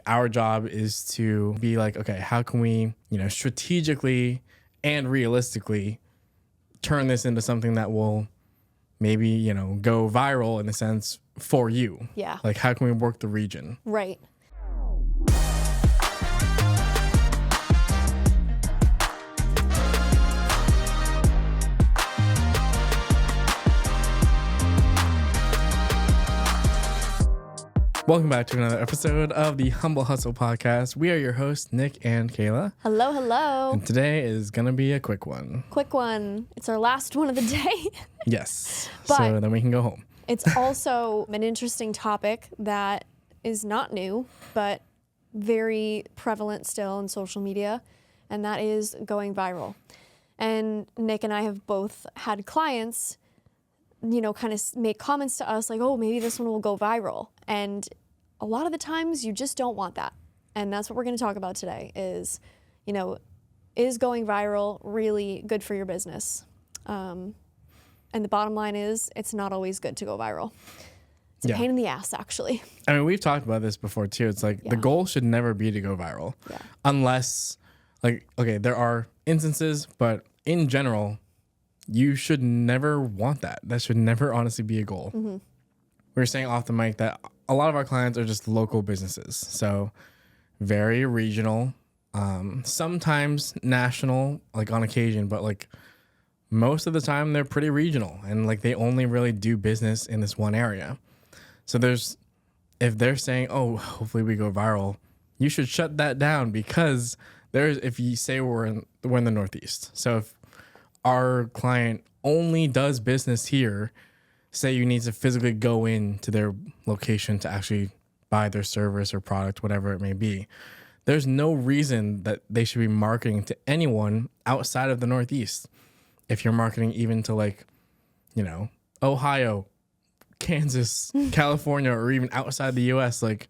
our job is to be like, okay, how can we, strategically and realistically turn this into something that will maybe, go viral in a sense for you? Yeah. Like, how can we work the region? Right. Welcome back to another episode of the Humble Hustle Podcast. We are your hosts, Nick and Kayla. Hello, hello. And today is going to be a quick one. Quick one. It's our last one of the day. Yes. But so then we can go home. It's also an interesting topic that is not new, but very prevalent still in social media, and that is going viral. And Nick and I have both had clients, kind of make comments to us like, oh, maybe this one will go viral. And a lot of the times you just don't want that. And that's what we're going to talk about today is, is going viral really good for your business? And the bottom line is it's not always good to go viral. It's a pain in the ass, actually. I mean, we've talked about this before too. It's like the goal should never be to go viral. Yeah. Unless, there are instances, but in general, you should never want that. That should never honestly be a goal. Mm-hmm. We were saying off the mic that a lot of our clients are just local businesses. So very regional, sometimes national, like on occasion, but most of the time they're pretty regional and they only really do business in this one area. So if they're saying, oh, hopefully we go viral, you should shut that down because if you say we're in the Northeast. So if our client only does business here, say you need to physically go into their location to actually buy their service or product, whatever it may be, there's no reason that they should be marketing to anyone outside of the Northeast. If you're marketing even to Ohio, Kansas, California, or even outside the US, like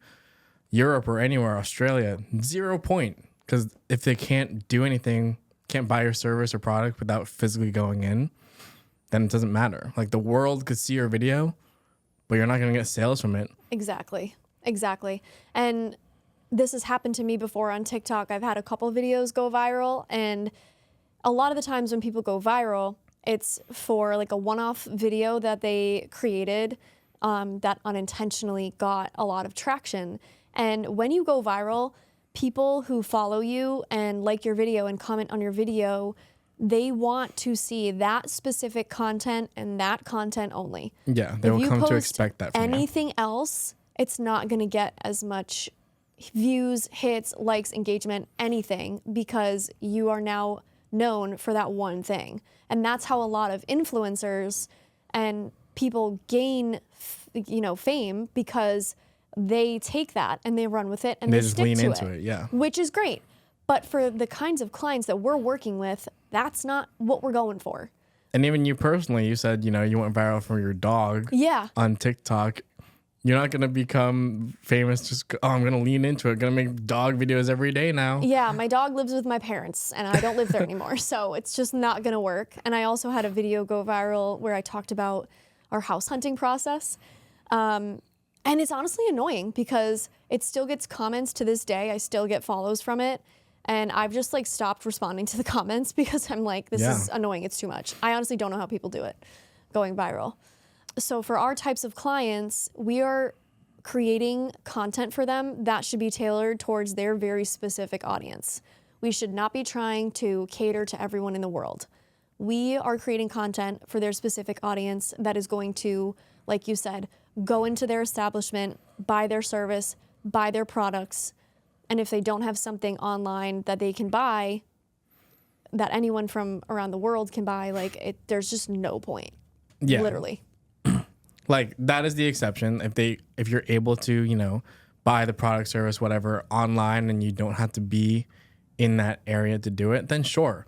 Europe or anywhere, Australia, 0 point. Because if they can't do anything, can't buy your service or product without physically going in, then it doesn't matter. Like the world could see your video, but you're not going to get sales from it. Exactly. And this has happened to me before on TikTok. I've had a couple videos go viral, and a lot of the times when people go viral, it's for a one-off video that they created that unintentionally got a lot of traction. And when you go viral, people who follow you and like your video and comment on your video, they want to see that specific content and that content only. Yeah, they will come to expect that from anything else, it's not going to get as much views, hits, likes, engagement, anything, because you are now known for that one thing. And that's how a lot of influencers and people gain, fame, because they take that and they run with it and they just stick lean to into it, yeah. Which is great. But for the kinds of clients that we're working with, that's not what we're going for. And even you personally, you said, you went viral for your dog on TikTok. You're not going to become famous just, I'm going to lean into it. Going to make dog videos every day now. Yeah, my dog lives with my parents and I don't live there anymore. So it's just not going to work. And I also had a video go viral where I talked about our house hunting process. And it's honestly annoying because it still gets comments to this day. I still get follows from it. And I've just stopped responding to the comments because I'm like, this is annoying. It's too much. I honestly don't know how people do it going viral. So for our types of clients, we are creating content for them that should be tailored towards their very specific audience. We should not be trying to cater to everyone in the world. We are creating content for their specific audience that is going to, like you said, go into their establishment, buy their service, buy their products. And if they don't have something online that they can buy, that anyone from around the world can buy, there's just no point. Yeah. Literally. That is the exception. If you're able to, buy the product, service, whatever online and you don't have to be in that area to do it, then sure.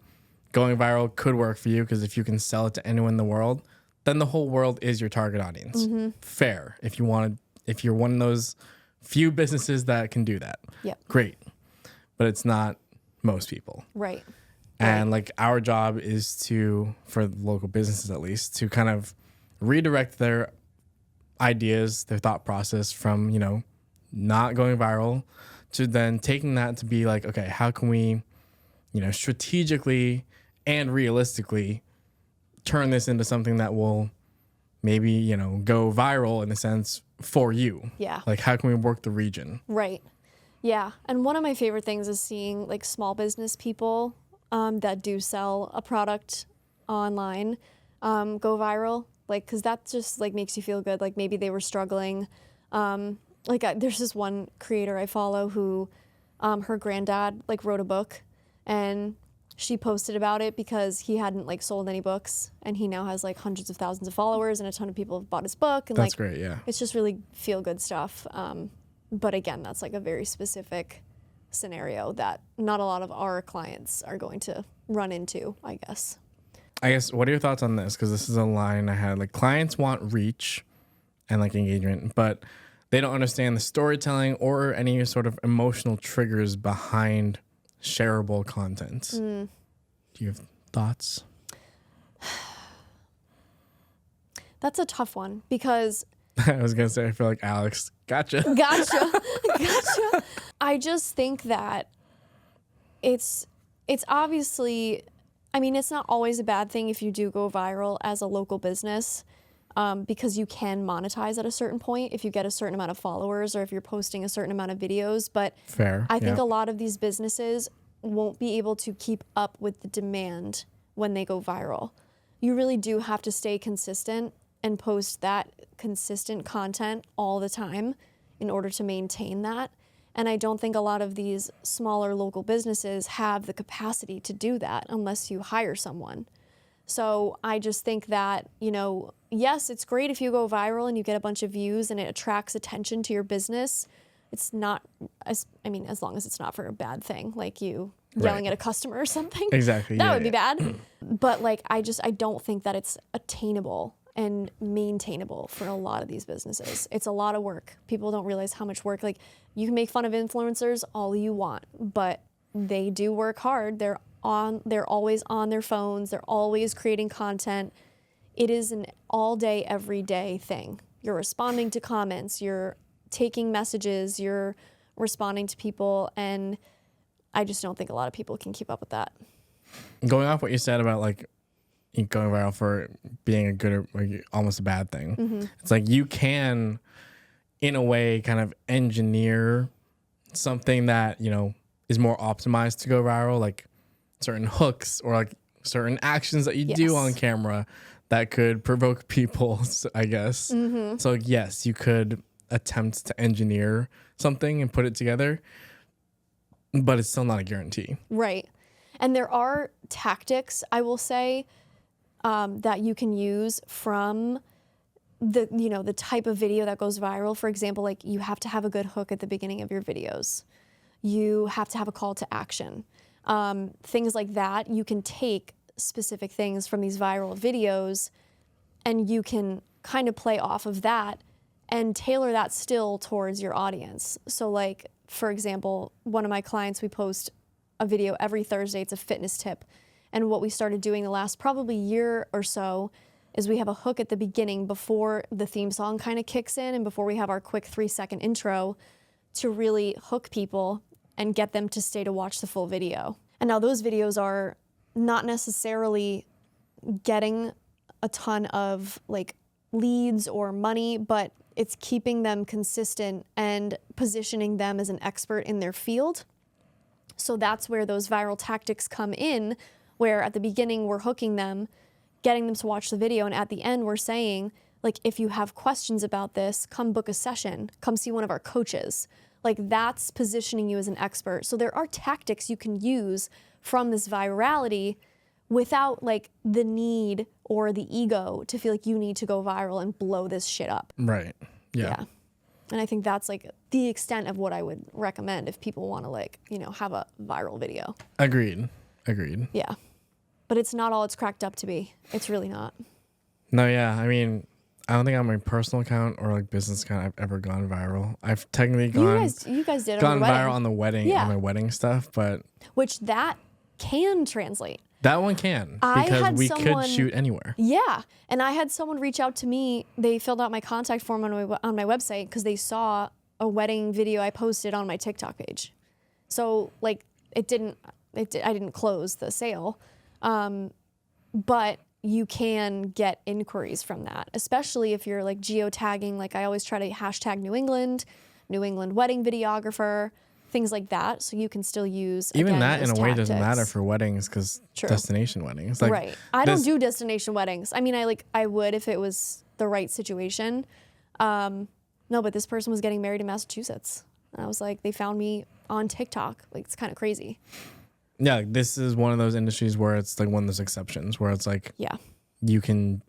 Going viral could work for you because if you can sell it to anyone in the world, then the whole world is your target audience. Mm-hmm. Fair. If you're one of those few businesses that can do that. Yep. Great. But it's not most people. Right. And our job is to, for local businesses at least, to kind of redirect their ideas, their thought process from, not going viral to then taking that to be like, okay, how can we, strategically and realistically turn this into something that will maybe, go viral in a sense for you. Yeah. Like, how can we work the region? Right. Yeah. And one of my favorite things is seeing like small business people that do sell a product online go viral. Like, cause that just like makes you feel good. Like maybe they were struggling. There's this one creator I follow who her granddad like wrote a book, and she posted about it because he hadn't like sold any books, and he now has like hundreds of thousands of followers, and a ton of people have bought his book. And That's great, yeah. It's just really feel good stuff. But again, that's like a very specific scenario that not a lot of our clients are going to run into, I guess. What are your thoughts on this? Because this is a line I had. Like, clients want reach and like engagement, but they don't understand the storytelling or any sort of emotional triggers behind shareable content. Do you have thoughts? That's a tough one because I was gonna say, I feel like Alex. Gotcha. I just think that it's obviously, I mean, it's not always a bad thing if you do go viral as a local business, because you can monetize at a certain point if you get a certain amount of followers or if you're posting a certain amount of videos. But Fair. I think a lot of these businesses won't be able to keep up with the demand when they go viral. You really do have to stay consistent and post that consistent content all the time in order to maintain that. And I don't think a lot of these smaller local businesses have the capacity to do that unless you hire someone. So I just think that, yes, it's great if you go viral and you get a bunch of views and it attracts attention to your business. It's not, as long as it's not for a bad thing, like you yelling at a customer or something. Exactly. That would be bad. But like, I don't think that it's attainable and maintainable for a lot of these businesses. It's a lot of work. People don't realize how much work. Like, you can make fun of influencers all you want, but they do work hard. They're always on their phones. They're always creating content. It is an all day, every day thing. You're responding to comments, you're taking messages, you're responding to people, and I just don't think a lot of people can keep up with that. Going off what you said about like going viral for being a good or almost a bad thing, It's like you can, in a way, kind of engineer something that, is more optimized to go viral, like certain hooks or like certain actions that you do on camera that could provoke people, I guess. So yes, you could attempt to engineer something and put it together, but it's still not a guarantee. Right. And there are tactics, I will say, that you can use from the type of video that goes viral. For example, like you have to have a good hook at the beginning of your videos. You have to have a call to action. Things like that. You can take specific things from these viral videos and you can kind of play off of that and tailor that still towards your audience. So like, for example, one of my clients, we post a video every Thursday. It's a fitness tip. And what we started doing the last probably year or so is we have a hook at the beginning before the theme song kind of kicks in and before we have our quick 3-second intro to really hook people and get them to stay to watch the full video. And now those videos are not necessarily getting a ton of like leads or money, but it's keeping them consistent and positioning them as an expert in their field. So that's where those viral tactics come in, where at the beginning we're hooking them, getting them to watch the video, and at the end we're saying, like, if you have questions about this, come book a session, come see one of our coaches. Like, that's positioning you as an expert. So there are tactics you can use from this virality without like the need or the ego to feel like you need to go viral and blow this shit up. Right. Yeah. And I think that's like the extent of what I would recommend if people want to like, have a viral video. Agreed. Yeah. But it's not all it's cracked up to be. It's really not. No, yeah. I mean, I don't think on my personal account or like business account I've ever gone viral. I've technically You guys did gone viral on the wedding, on my wedding stuff, but which that can translate. That one can, because we could shoot anywhere. Yeah. And I had someone reach out to me. They filled out my contact form on my website because they saw a wedding video I posted on my TikTok page. So like I didn't close the sale. But you can get inquiries from that, especially if you're like geotagging. Like I always try to hashtag New England wedding videographer, things like that. So you can still use even again, that in a way tactics. Doesn't matter for weddings because destination weddings. Like right. I don't do destination weddings. I mean, I would if it was the right situation. No, but this person was getting married in Massachusetts. And I was like, they found me on TikTok. Like it's kind of crazy. Yeah, this is one of those industries where it's like one of those exceptions where it's like, yeah, you can,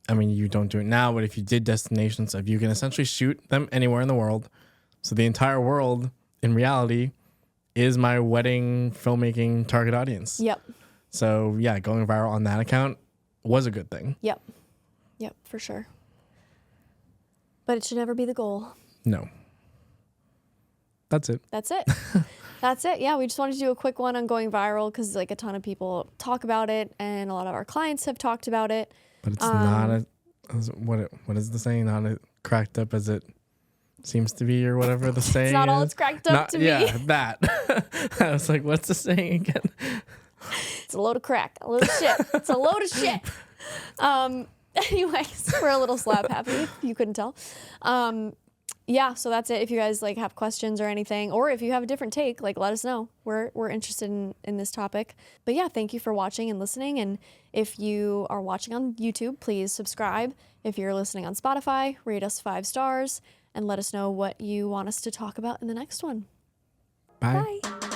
I mean, you don't do it now, but if you did destination stuff, you can essentially shoot them anywhere in the world. So the entire world, in reality, is my wedding filmmaking target audience. Yep. So yeah, going viral on that account was a good thing. Yep. Yep, for sure. But it should never be the goal. No. That's it. That's it. That's it. Yeah, we just wanted to do a quick one on going viral because like a ton of people talk about it and a lot of our clients have talked about it. But it's not what is the saying? Not as cracked up as it seems to be or whatever the saying It's not is. all it's cracked up to be. Yeah, that. I was like, what's the saying again? It's a load of crack. A load of shit. It's a load of shit. Anyways, we're a little slap happy if you couldn't tell. Yeah, so that's it. If you guys like have questions or anything, or if you have a different take, like let us know. We're interested in this topic. But yeah, thank you for watching and listening. And if you are watching on YouTube, please subscribe. If you're listening on Spotify, rate us 5 stars and let us know what you want us to talk about in the next one. Bye. Bye.